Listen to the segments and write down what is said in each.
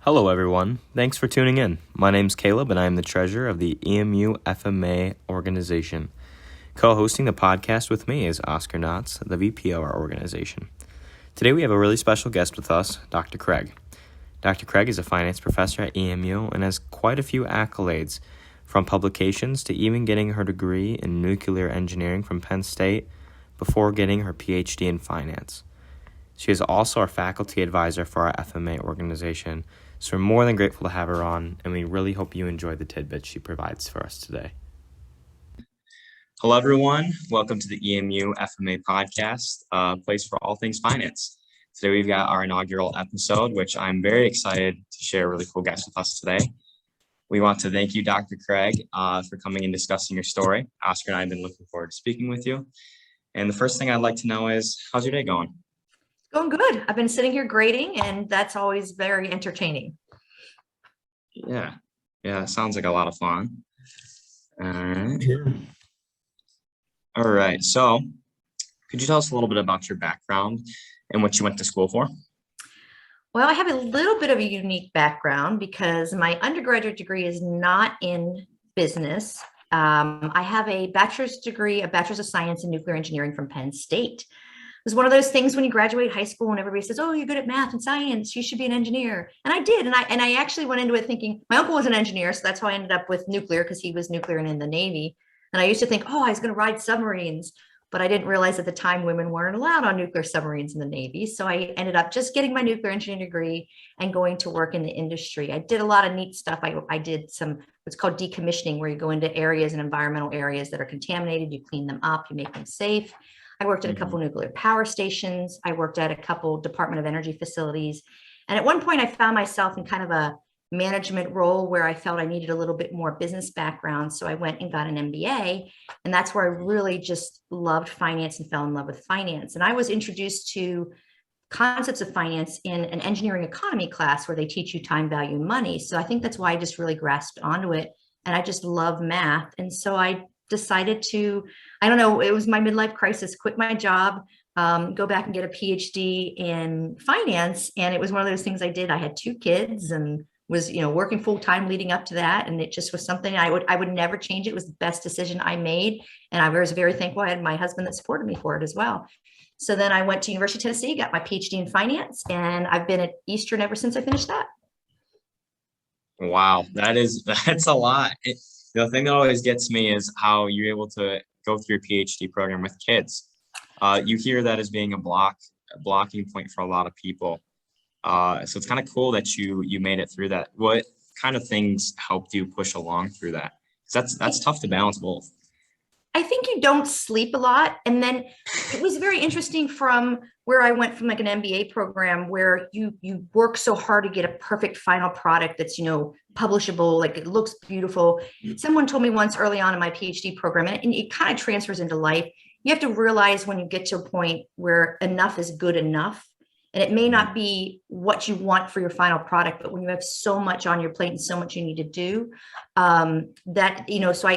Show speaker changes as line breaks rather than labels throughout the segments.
Hello, everyone. Thanks for tuning in. My name's Caleb, and I am the treasurer of the EMU FMA organization. Co-hosting the podcast with me is Oscar Notz, the VP of our organization. Today, we have a really special guest with us, Dr. Craig. Dr. Craig is a finance professor at EMU and has quite a few accolades, from publications to even getting her degree in nuclear engineering from Penn State before getting her PhD in finance. She is also our faculty advisor for our FMA organization, so we're more than grateful to have her on, and we really hope you enjoy the tidbits she provides for us today. Hello, everyone. Welcome to the EMU FMA Podcast, a place for all things finance. Today, we've got our inaugural episode, which I'm very excited to share a really cool guest with us today. We want to thank you, Dr. Craig, for coming and discussing your story. Oscar and I have been looking forward to speaking with you. And the first thing I'd like to know is, how's your day going?
Going good. I've been sitting here grading, and that's always very entertaining.
Yeah, it sounds like a lot of fun. All right. So could you tell us a little bit about your background and what you went to school for?
Well, I have a little bit of a unique background because my undergraduate degree is not in business. I have a bachelor's degree, a bachelor's of science in nuclear engineering from Penn State. It was one of those things when you graduate high school and everybody says, oh, you're good at math and science, you should be an engineer. And I did. And I actually went into it thinking my uncle was an engineer. So that's how I ended up with nuclear, because he was nuclear and in the Navy. And I used to think, oh, I was going to ride submarines. But I didn't realize at the time women weren't allowed on nuclear submarines in the Navy. So I ended up just getting my nuclear engineering degree and going to work in the industry. I did a lot of neat stuff. I did some what's called decommissioning, where you go into areas and environmental areas that are contaminated, you clean them up, you make them safe. I worked at a couple nuclear power stations. I worked at a couple Department of Energy facilities. And at one point I found myself in kind of a management role where I felt I needed a little bit more business background. So I went and got an MBA, and that's where I really just loved finance and fell in love with finance. And I was introduced to concepts of finance in an engineering economy class where they teach you time, value, money. So I think that's why I just really grasped onto it. And I just love math. And so I decided to, I don't know, it was my midlife crisis, quit my job, go back and get a PhD in finance. And it was one of those things I did. I had 2 kids and was, working full time leading up to that. And it just was something I would never change. It was the best decision I made. And I was very thankful I had my husband that supported me for it as well. So then I went to University of Tennessee, got my PhD in finance, and I've been at Eastern ever since I finished that.
Wow, that's a lot. The thing that always gets me is how you're able to go through your PhD program with kids. You hear that as being a blocking point for a lot of people. So it's kind of cool that you made it through that. What kind of things helped you push along through that? Because that's tough to balance both.
I think you don't sleep a lot. And then it was very interesting from where I went from like an MBA program where you work so hard to get a perfect final product that's, publishable, like it looks beautiful. Someone told me once early on in my PhD program, and it kind of transfers into life. You have to realize when you get to a point where enough is good enough. And it may not be what you want for your final product, but when you have so much on your plate and so much you need to do, so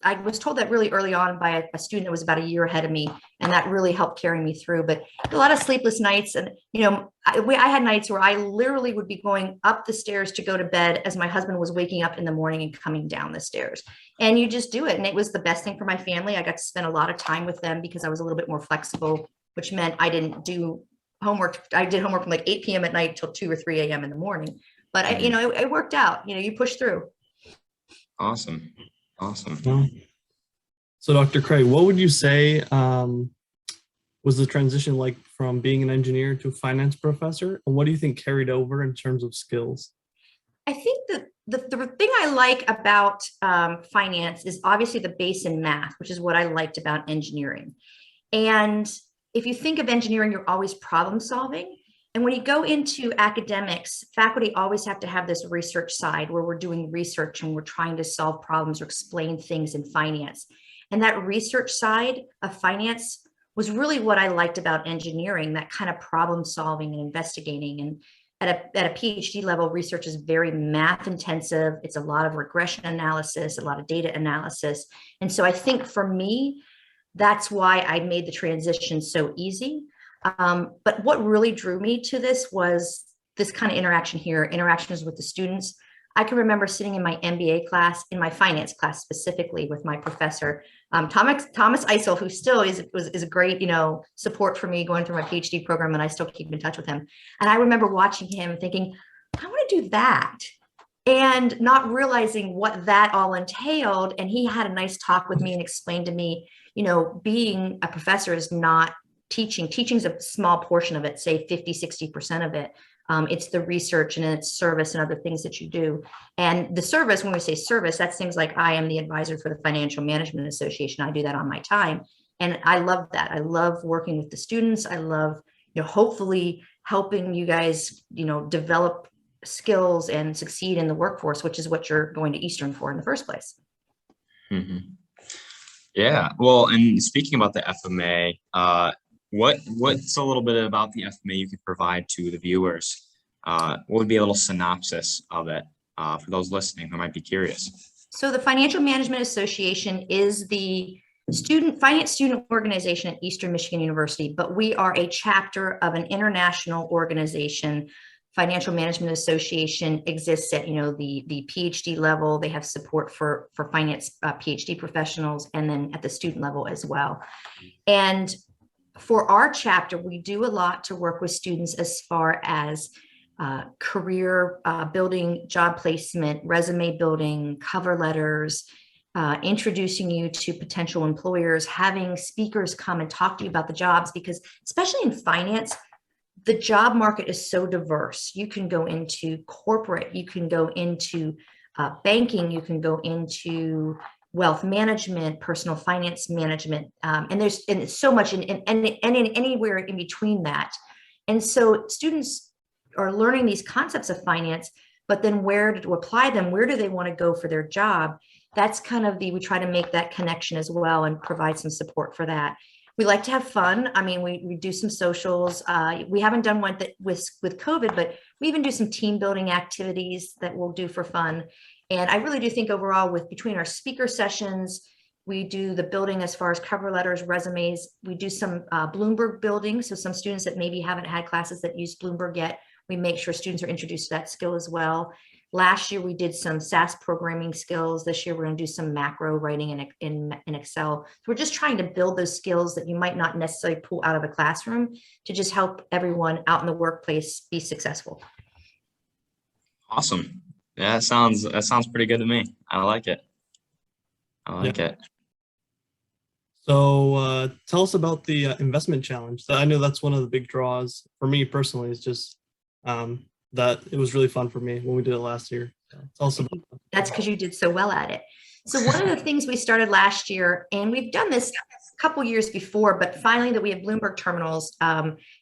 I was told that really early on by a student that was about a year ahead of me, and that really helped carry me through. But a lot of sleepless nights, and I had nights where I literally would be going up the stairs to go to bed as my husband was waking up in the morning and coming down the stairs. And you just do it, and it was the best thing for my family. I got to spend a lot of time with them because I was a little bit more flexible, which meant I didn't do homework. I did homework from like 8 p.m. at night till 2 or 3 a.m. in the morning. But it worked out. You push through.
Awesome.
So Dr. Craig, what would you say was the transition like from being an engineer to a finance professor? And what do you think carried over in terms of skills?
I think that the thing I like about finance is obviously the base in math, which is what I liked about engineering. And if you think of engineering, you're always problem solving. And when you go into academics, faculty always have to have this research side where we're doing research and we're trying to solve problems or explain things in finance. And that research side of finance was really what I liked about engineering, that kind of problem solving and investigating. And at a PhD level, research is very math intensive. It's a lot of regression analysis, a lot of data analysis. And so I think for me, that's why I made the transition so easy. But what really drew me to this was this kind of interaction here, interactions with the students. I can remember sitting in my MBA class, in my finance class specifically, with my professor, Thomas Eisel, who still is a great, support for me going through my PhD program, and I still keep in touch with him. And I remember watching him thinking, I want to do that, and not realizing what that all entailed. And he had a nice talk with me and explained to me, being a professor is not teaching. Teaching's a small portion of it, say 50-60% of it. It's the research and it's service and other things that you do. And the service, when we say service, that's things like I am the advisor for the Financial Management Association. I do that on my time. And I love that. I love working with the students. I love, hopefully helping you guys, develop skills and succeed in the workforce, which is what you're going to Eastern for in the first place.
Mm-hmm. Yeah. Well, and speaking about the FMA, what's a little bit about the FMA you could provide to the viewers? What would be a little synopsis of it for those listening who might be curious?
So the Financial Management Association is the finance student organization at Eastern Michigan University, but we are a chapter of an international organization. Financial Management Association exists at, the PhD level. They have support for finance PhD professionals, and then at the student level as well. And for our chapter, we do a lot to work with students as far as career building, job placement, resume building, cover letters, introducing you to potential employers, having speakers come and talk to you about the jobs, because especially in finance, the job market is so diverse. You can go into corporate, you can go into banking, you can go into wealth management, personal finance management, and it's so much in anywhere in between that. And so students are learning these concepts of finance, but then where to apply them, where do they want to go for their job? That's kind of we try to make that connection as well and provide some support for that. We like to have fun. I mean, we do some socials. We haven't done one with COVID, but we even do some team building activities that we'll do for fun. And I really do think overall, between our speaker sessions, we do the building as far as cover letters, resumes. We do some Bloomberg building. So some students that maybe haven't had classes that use Bloomberg yet, we make sure students are introduced to that skill as well. Last year, we did some SAS programming skills. This year, we're going to do some macro writing in Excel. So we're just trying to build those skills that you might not necessarily pull out of a classroom to just help everyone out in the workplace be successful.
Awesome. Yeah, that sounds pretty good to me. I like it. it.
So tell us about the investment challenge. I know that's one of the big draws for me personally. Is just that it was really fun for me when we did it last year. Tell us about that.
That's because you did so well at it. So one of the things we started last year, and we've done this a couple years before, but finally that we have Bloomberg terminals,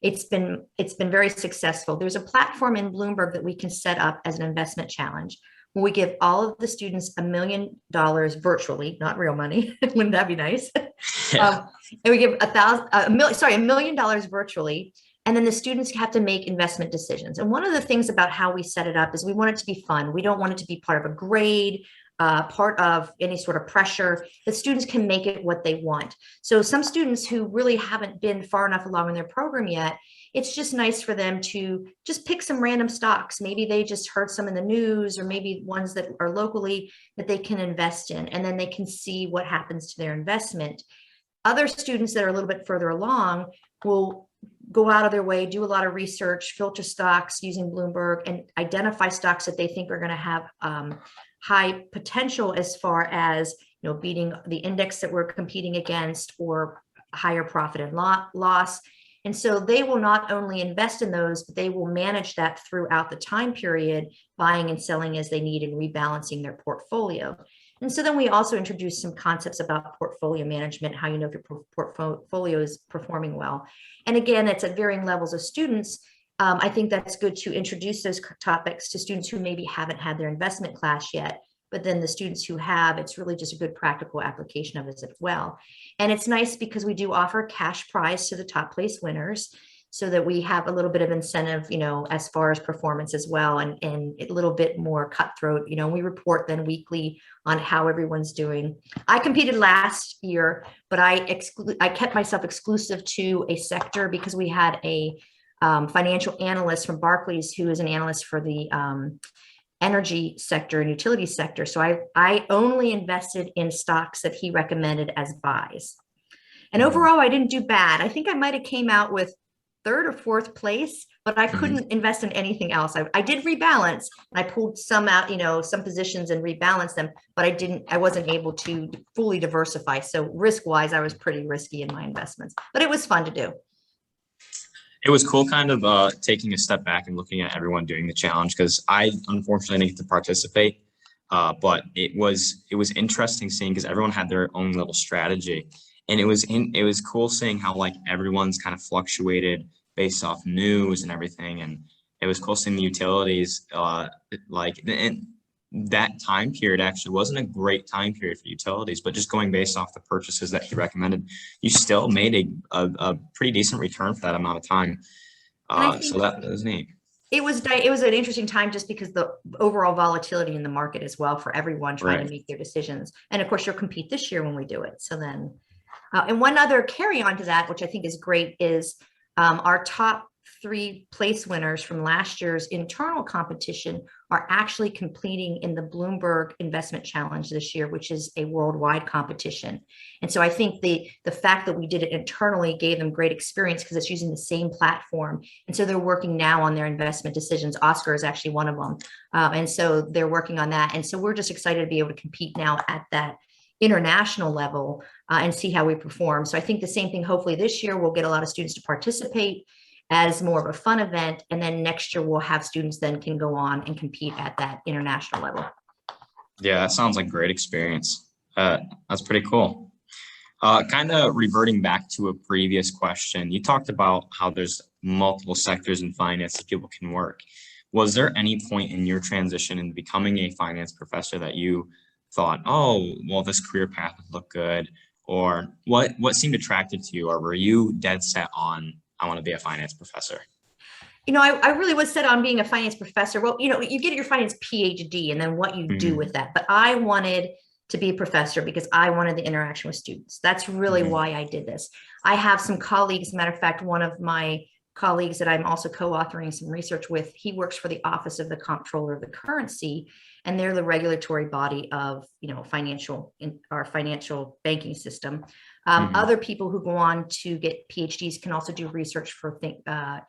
it's been very successful. There's a platform in Bloomberg that we can set up as an investment challenge where we give all of the students $1 million virtually, not real money. Wouldn't that be nice?
Yeah.
And we give $1 million virtually. And then the students have to make investment decisions. And one of the things about how we set it up is we want it to be fun. We don't want it to be part of a grade, part of any sort of pressure. The students can make it what they want. So some students who really haven't been far enough along in their program yet, it's just nice for them to just pick some random stocks. Maybe they just heard some in the news, or maybe ones that are locally that they can invest in, and then they can see what happens to their investment. Other students that are a little bit further along will go out of their way, do a lot of research, filter stocks using Bloomberg, and identify stocks that they think are going to have high potential as far as beating the index that we're competing against, or higher profit and loss. And so they will not only invest in those, but they will manage that throughout the time period, buying and selling as they need and rebalancing their portfolio. And so then we also introduced some concepts about portfolio management, how you know if your portfolio is performing well. And again, it's at varying levels of students. I think that's good to introduce those topics to students who maybe haven't had their investment class yet, but then the students who have, it's really just a good practical application of it as well. And it's nice because we do offer a cash prize to the top place winners, so that we have a little bit of incentive, as far as performance as well, and a little bit more cutthroat. We report then weekly on how everyone's doing. I competed last year, but I kept myself exclusive to a sector because we had a financial analyst from Barclays, who is an analyst for the energy sector and utility sector. So I only invested in stocks that he recommended as buys. And overall, I didn't do bad. I think I might have came out with third or fourth place, but I couldn't invest in anything else. I did rebalance. I pulled some out, some positions and rebalanced them, but I wasn't able to fully diversify. So risk-wise, I was pretty risky in my investments, but it was fun to do.
It was cool kind of taking a step back and looking at everyone doing the challenge, because I unfortunately didn't get to participate. But it was interesting seeing, because everyone had their own little strategy. And it was cool seeing how like everyone's kind of fluctuated based off news and everything. And it was cool seeing the utilities, and that time period actually wasn't a great time period for utilities, but just going based off the purchases that he recommended, you still made a pretty decent return for that amount of time. So that was neat.
It was an interesting time just because the overall volatility in the market as well for everyone trying to make their decisions. And of course, you'll compete this year when we do it. So then, and one other carry on to that, which I think is great, is our top 3 place winners from last year's internal competition are actually completing in the Bloomberg Investment Challenge this year, which is a worldwide competition. And so I think the fact that we did it internally gave them great experience because it's using the same platform. And so they're working now on their investment decisions. Oscar is actually one of them. And so they're working on that. And so we're just excited to be able to compete now at that international level and see how we perform. So I think the same thing, hopefully this year, we'll get a lot of students to participate as more of a fun event. And then next year we'll have students then can go on and compete at that international level.
Yeah, that sounds like a great experience. That's pretty cool. Kind of reverting back to a previous question, you talked about how there's multiple sectors in finance that people can work. Was there any point in your transition in becoming a finance professor that you thought, oh, well, this career path would look good? Or what seemed attractive to you? Or were you dead set on, I want to be a finance professor?
I really was set on being a finance professor. Well, you get your finance PhD and then what you do with that. But I wanted to be a professor because I wanted the interaction with students. That's really why I did this. I have some colleagues. Matter of fact, one of my colleagues that I'm also co-authoring some research with, he works for the Office of the Comptroller of the Currency, and they're the regulatory body of, our financial banking system. Other people who go on to get PhDs can also do research for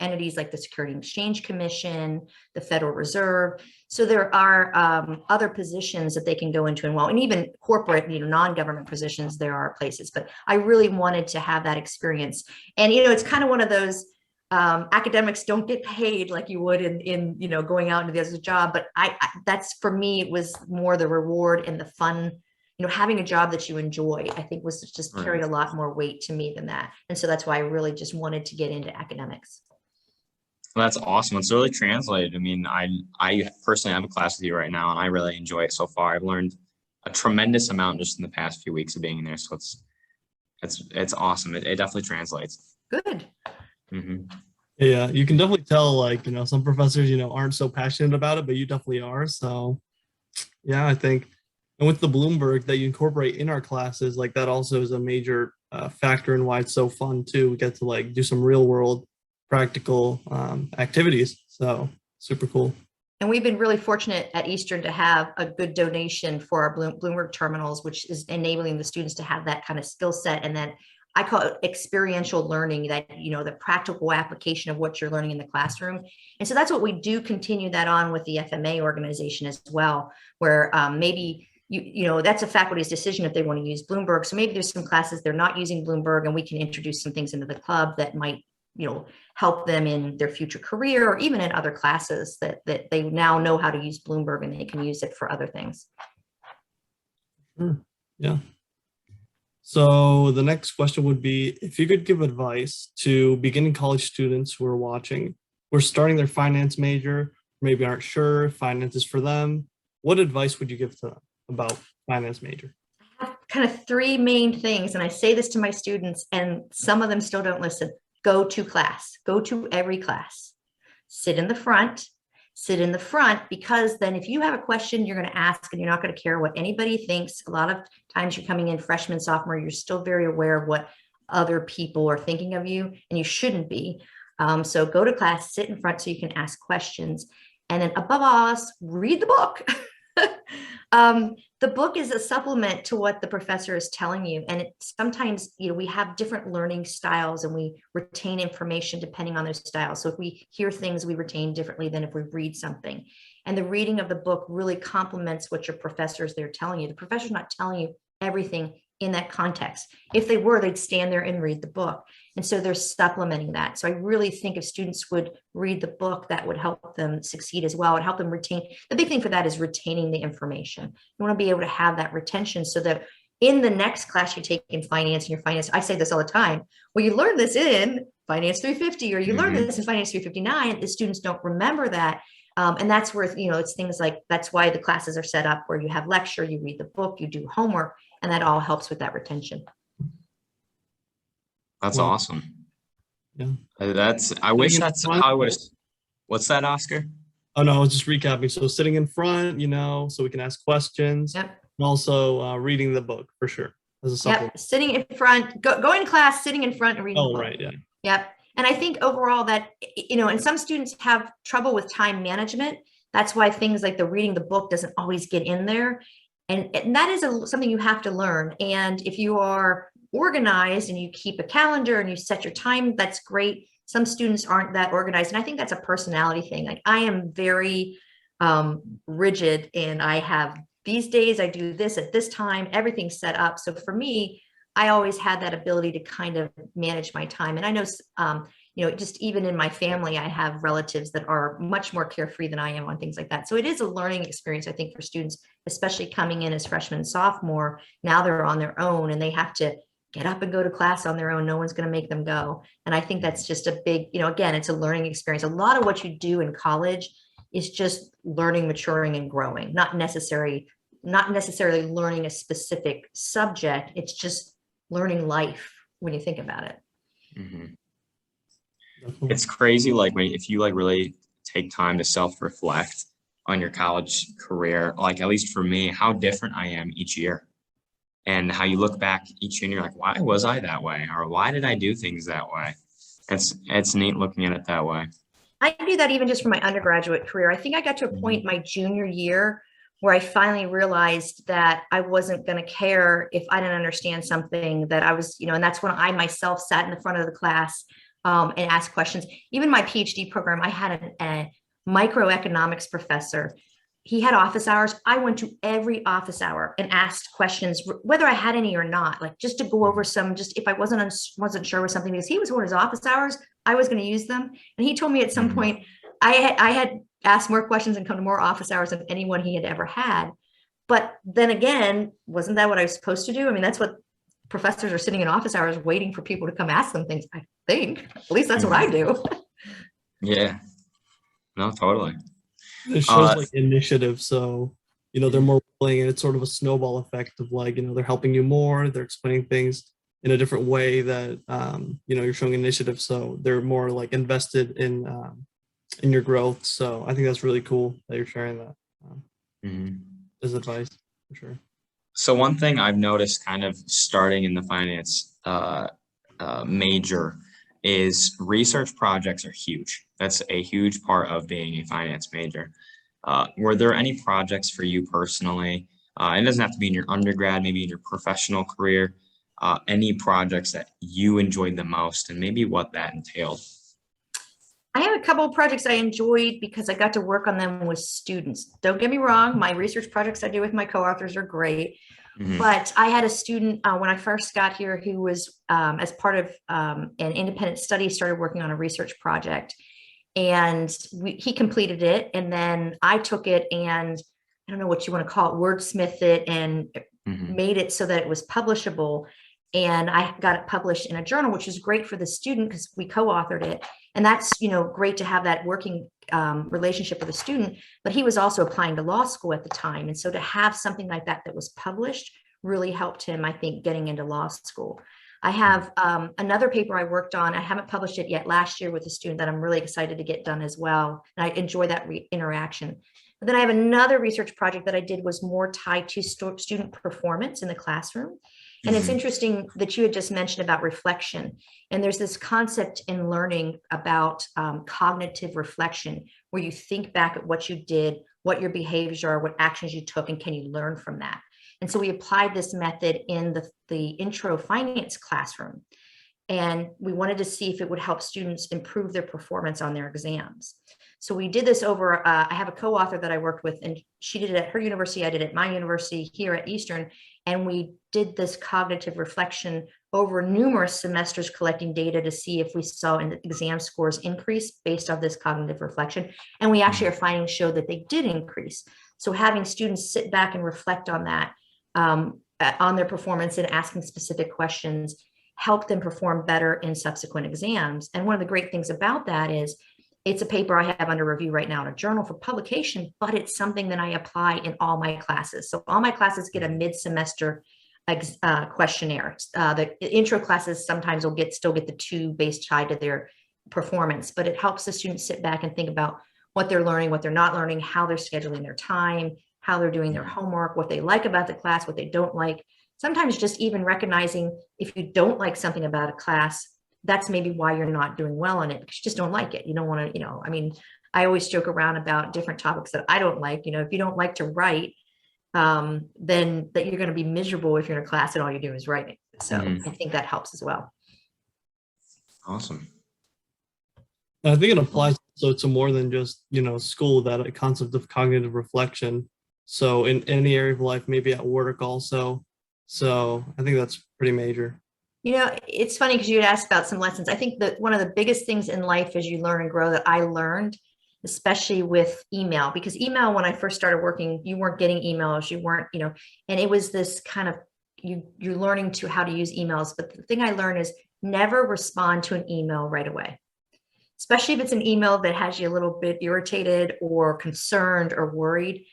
entities like the Security and Exchange Commission, the Federal Reserve. So there are other positions that they can go into, and even corporate, non-government positions, there are places. But I really wanted to have that experience. And, it's kind of one of those, academics don't get paid like you would in going out into the other job. But that's, for me, it was more the reward and the fun. Having a job that you enjoy, I think, was just carried a lot more weight to me than that. And so that's why I really just wanted to get into academics.
Well, that's awesome. It's really translated. I mean, I personally have a class with you right now, and I really enjoy it so far. I've learned a tremendous amount just in the past few weeks of being in there. So it's awesome. It definitely translates.
Good.
Yeah, you can definitely tell, some professors, aren't so passionate about it, but you definitely are. So yeah, I think. And with the Bloomberg that you incorporate in our classes, that also is a major factor in why it's so fun too. We get to do some real world practical activities. So super cool.
And we've been really fortunate at Eastern to have a good donation for our Bloomberg terminals, which is enabling the students to have that kind of skill set. And then I call it experiential learning, that, the practical application of what you're learning in the classroom. And so that's what we do, continue that on with the FMA organization as well, where maybe that's a faculty's decision if they want to use Bloomberg. So maybe there's some classes they're not using Bloomberg, and we can introduce some things into the club that might, help them in their future career, or even in other classes that they now know how to use Bloomberg and they can use it for other things.
Yeah. So the next question would be, if you could give advice to beginning college students who are watching, who are starting their finance major, maybe aren't sure if finance is for them, what advice would you give to them about finance major?
I have kind of 3 main things, and I say this to my students, and some of them still don't listen. Go to class. Go to every class. Sit in the front. Because then if you have a question, you're going to ask, and you're not going to care what anybody thinks. A lot of times you're coming in freshman, sophomore, you're still very aware of what other people are thinking of you, and you shouldn't be. So go to class, sit in front so you can ask questions. And then above all else, read the book. The book is a supplement to what the professor is telling you. And sometimes, we have different learning styles and we retain information depending on those styles. So if we hear things, we retain differently than if we read something. And the reading of the book really complements what your professors they're telling you. The professor's not telling you everything in that context. If they were, they'd stand there and read the book. And so they're supplementing that. So I really think if students would read the book, that would help them succeed as well and help them retain. The big thing for that is retaining the information. You want to be able to have that retention so that in the next class you take in finance and your finance, I say this all the time, well, you learn this in Finance 350 or you learn this in Finance 359, the students don't remember that. And that's where, it's things like, that's why the classes are set up where you have lecture, you read the book, you do homework, and that all helps with that retention.
That's awesome.
Yeah.
I wish that's how I wish. What's that, Oscar?
Oh, no, I was just recapping. So sitting in front, so we can ask questions.
Yep.
And also reading the book for sure. As a supplement.
Yep. Sitting in front, going to class, sitting in front and reading the book.
Right. Yeah.
Yep. And I think overall that, and some students have trouble with time management. That's why things like the reading the book doesn't always get in there. And that is something you have to learn. And if you are organized and you keep a calendar and you set your time, that's great. Some students aren't that organized. And I think that's a personality thing. Like I am very rigid and I have these days, I do this at this time, everything's set up. So for me, I always had that ability to kind of manage my time. And I know, just even in my family, I have relatives that are much more carefree than I am on things like that. So it is a learning experience, I think, for students, especially coming in as freshmen and sophomore. Now they're on their own and they have to get up and go to class on their own. No one's going to make them go. And I think that's just a big, again, it's a learning experience. A lot of what you do in college is just learning, maturing, and growing, not necessarily learning a specific subject. It's just learning life when you think about it.
Mm-hmm. It's crazy. Like if you really take time to self-reflect on your college career, like at least for me, how different I am each year and how you look back each year and you're like, why was I that way? Or why did I do things that way? It's neat looking at it that way.
I do that even just for my undergraduate career. I think I got to a point my junior year where I finally realized that I wasn't going to care if I didn't understand something that I was, and that's when I myself sat in the front of the class and asked questions. Even my PhD program, I had a microeconomics professor. He had office hours. I went to every office hour and asked questions, whether I had any or not, like just to go over just if I wasn't sure with something, because he was one of his office hours, I was going to use them. And he told me at some point, I had asked more questions and come to more office hours than anyone he had ever had. But then again, wasn't that what I was supposed to do? I mean, that's what professors are sitting in office hours waiting for people to come ask them things, I think. At least that's what I do.
Yeah. No, totally.
It shows initiative. So, they're more willing and it's sort of a snowball effect of they're helping you more. They're explaining things in a different way that, you're showing initiative. So they're more invested in your growth. So I think that's really cool that you're sharing that as advice for sure.
So one thing I've noticed kind of starting in the finance major is research projects are huge. That's a huge part of being a finance major. Were there any projects for you personally? It doesn't have to be in your undergrad, maybe in your professional career, any projects that you enjoyed the most and maybe what that entailed?
I have a couple of projects I enjoyed because I got to work on them with students. Don't get me wrong, my research projects I do with my co-authors are great. But I had a student when I first got here who was, as part of an independent study, started working on a research project. And he completed it. And then I took it and I don't know what you want to call it, wordsmith it and made it so that it was publishable. And I got it published in a journal, which is great for the student because we co-authored it. And that's, great to have that working relationship with a student, but he was also applying to law school at the time. And so to have something like that was published really helped him, I think, getting into law school. I have another paper I worked on. I haven't published it yet last year with a student that I'm really excited to get done as well. And I enjoy that interaction. But then I have another research project that I did was more tied to student performance in the classroom. And it's interesting that you had just mentioned about reflection. And there's this concept in learning about cognitive reflection, where you think back at what you did, what your behaviors are, what actions you took, and can you learn from that? And so we applied this method in the intro finance classroom. And we wanted to see if it would help students improve their performance on their exams. So we did this over, I have a co-author that I worked with, and she did it at her university, I did it at my university here at Eastern, and we did this cognitive reflection over numerous semesters, collecting data to see if we saw in the exam scores increase based on this cognitive reflection. And we actually are finding show that they did increase. So having students sit back and reflect on that, on their performance and asking specific questions, help them perform better in subsequent exams. And one of the great things about that is it's a paper I have under review right now in a journal for publication, but it's something that I apply in all my classes. So all my classes get a mid-semester questionnaire. The intro classes sometimes will still get the 2 based tied to their performance, but it helps the students sit back and think about what they're learning, what they're not learning, how they're scheduling their time, how they're doing their homework, what they like about the class, what they don't like. Sometimes just even recognizing if you don't like something about a class, that's maybe why you're not doing well on it, because you just don't like it. You don't want to, I mean, I always joke around about different topics that I don't like. If you don't like to write, then that you're going to be miserable if you're in a class and all you do is writing. So I think that helps as well.
Awesome.
I think it applies so to more than just, school, that a concept of cognitive reflection. So in any area of life, maybe at work also. So I think that's pretty major.
It's funny because you had asked about some lessons. I think that one of the biggest things in life as you learn and grow that I learned, especially with email, because email, when I first started working, you weren't getting emails, you weren't, and it was this kind of, you're learning to how to use emails. But the thing I learned is never respond to an email right away, especially if it's an email that has you a little bit irritated or concerned or worried.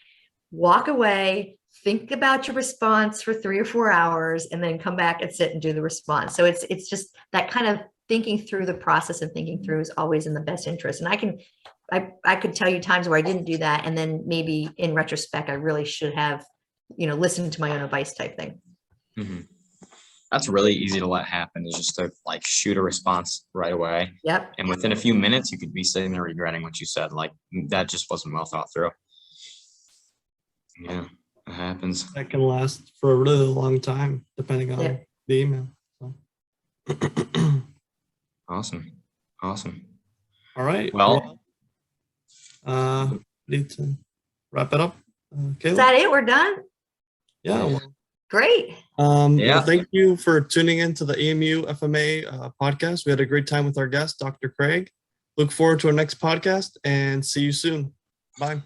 Walk away, think about your response for 3 or 4 hours, and then come back and sit and do the response. So it's just that kind of thinking through the process and thinking through is always in the best interest. And I could tell you times where I didn't do that, and then maybe in retrospect, I really should have, listened to my own advice type thing.
Mm-hmm. That's really easy to let happen, is just to shoot a response right away.
Yep.
And within a few minutes, you could be sitting there regretting what you said. That just wasn't well thought through. Yeah, it happens.
That can last for a really long time, depending on the email. So.
Awesome.
All right.
Well,
need to wrap it up. Kayla?
Is that it? We're done?
Yeah. Well,
great.
Well, thank you for tuning into the EMU FMA podcast. We had a great time with our guest, Dr. Craig. Look forward to our next podcast and see you soon. Bye.